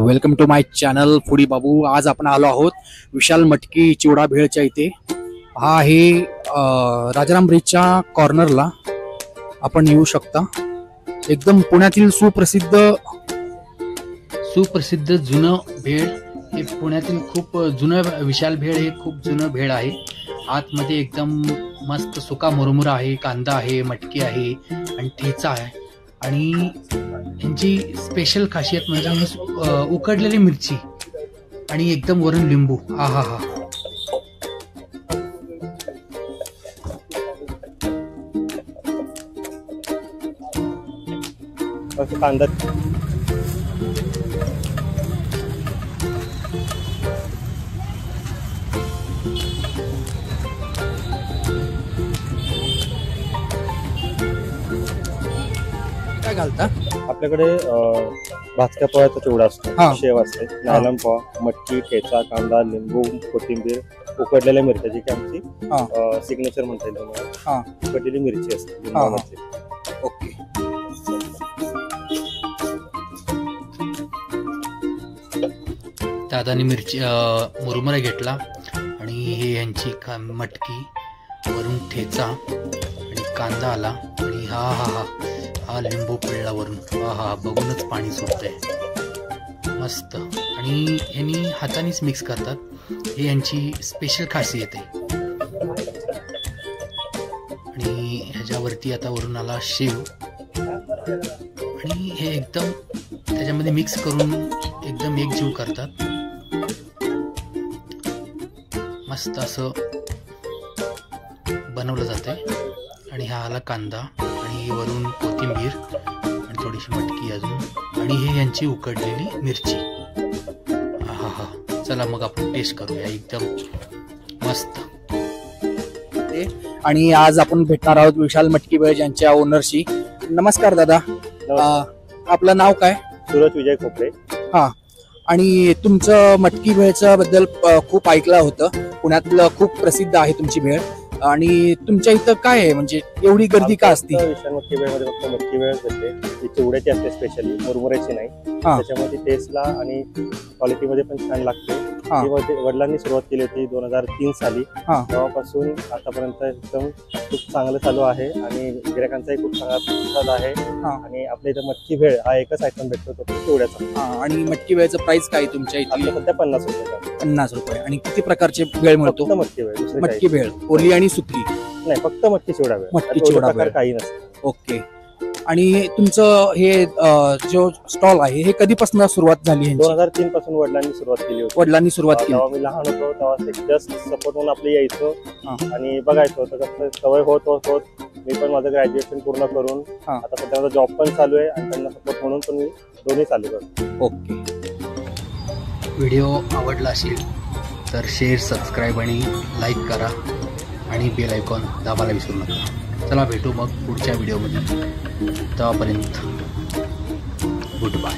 Welcome to my channel foodie Babu. आज आपण आलो आहोत विशाल मटकी चिवडा भेळच्या इथे। हा आहे राजाराम ब्रिजच्या कॉर्नरला आपण येऊ शकता। एकदम पुण्यातील सुप्रसिद्ध जुनं भेळ हे पुण्यातील खूप जुनं विशाल भेळ हे खूप जुनं भेळ आहे। आतमध्ये एकदम मस्त सुका मुरमुरा आहे, कांदा आहे, मटकी आहे आणि ठेचा आहे आणि यांची स्पेशल खासियत म्हणजे उकडलेली मिरची आणि एकदम वरून लिंबू। आहा हा कांदा काय घालता? आपल्याकडे भाजक्या पोळ्याचा चिवडा असतो, शेव असते, नायलम पोहा, मटकी, ठेचा, कांदा, लिंबू, कोथिंबीर, उकडलेल्या मिरच्या जी की आमची सिग्नेचर म्हणता येईल तुम्हाला। उकडलेली मिरची असते। ओके, दादानी मिरची मुरमुरा घेतला आणि हे यांची मटकी, वरून ठेचा आणि कांदा आला आणि हा हा हा हा लिंबू पिळला वरून। हा हा बघूनच पाणी सुटतंय मस्त। आणि यांनी हातानेच मिक्स करतात, हे यांची स्पेशल खासियत आहे। आणि ह्याच्यावरती आता वरून आला शेव आणि हे एकदम त्याच्यामध्ये मिक्स करून एकदम एकजीव करतात। मस्त असं बनवलं जातंय। आणि हा आला कांदा आणि वरून कोथिंबीर आणि थोडीशी मटकी अजून आणि हे यांची उकडलेली मिरची। हा हा चला मग आपण टेस्ट करूया, एकदम मस्त। आणि आज आपण भेटणार आहोत विशाल मटकी भेळ यांच्या ओनरशी। नमस्कार दादा, आपलं नाव काय? सूरज विजय खोपडे। हा, आणि तुमचं मटकी भेळच्या बद्दल खूप ऐकलं होतं, पुण्यातलं खूप प्रसिद्ध आहे तुमची भेळ। आणि तुमच्या इथं काय आहे, म्हणजे एवढी गर्दी का असते? विशाल मटकी भेळमध्ये फक्त मटकी भेळ असते, ती चिवड्याची असते, स्पेशली मुरमुऱ्याची नाही। त्याच्यामध्ये टेस्टला आणि क्वालिटीमध्ये पण छान लागते। वडिलांनी सुरुवात केली होती 2003 साली, तेव्हापासून आतापर्यंत एकदम खूप चांगलं चालू आहे आणि गिरायकांचाही खूप चांगला प्रतिसाद आहे। आणि आपल्या इथं मटकी भेळ हा एकच आयटम भेटतो, तो चिवड्याचा। आणि मटकी भेळचं प्राइस काय तुमच्या इथे? सध्या 50 रुपये। 50 रुपये। आणि किती प्रकारचे भेळ मिळतो? मटकी भेळ, मटकी भेळ ओली आणि सुकी नाही, फक्त मटकी चिवडा भेळ, मटकी चिवडा भेळ काही नसतं। ओके, आणि तुमचं हे जो स्टॉल आहे हे कधीपासून सुरुवात झाली? 2003 पासून वडिलांनी सुरुवात केली होती। वडिलांनी सुरुवात केली तेव्हा मी लहान होतो, तेव्हा जस्ट सपोर्ट म्हणून आपलं यायचं आणि बघायचं होतं कसं सवय होत मी पण माझं ग्रॅज्युएशन पूर्ण करून आता सध्या माझा जॉब पण चालू आहे आणि त्यांना सपोर्ट म्हणून पण मी दोन्ही चालू करतो। ओके, व्हिडिओ आवडला असेल तर शेअर, सबस्क्राईब आणि लाईक करा आणि बेल आयकॉन दाबायला विसरू नका। चला भेटू मग पुढच्या व्हिडिओमध्ये, तोपर्यंत गुड बाय।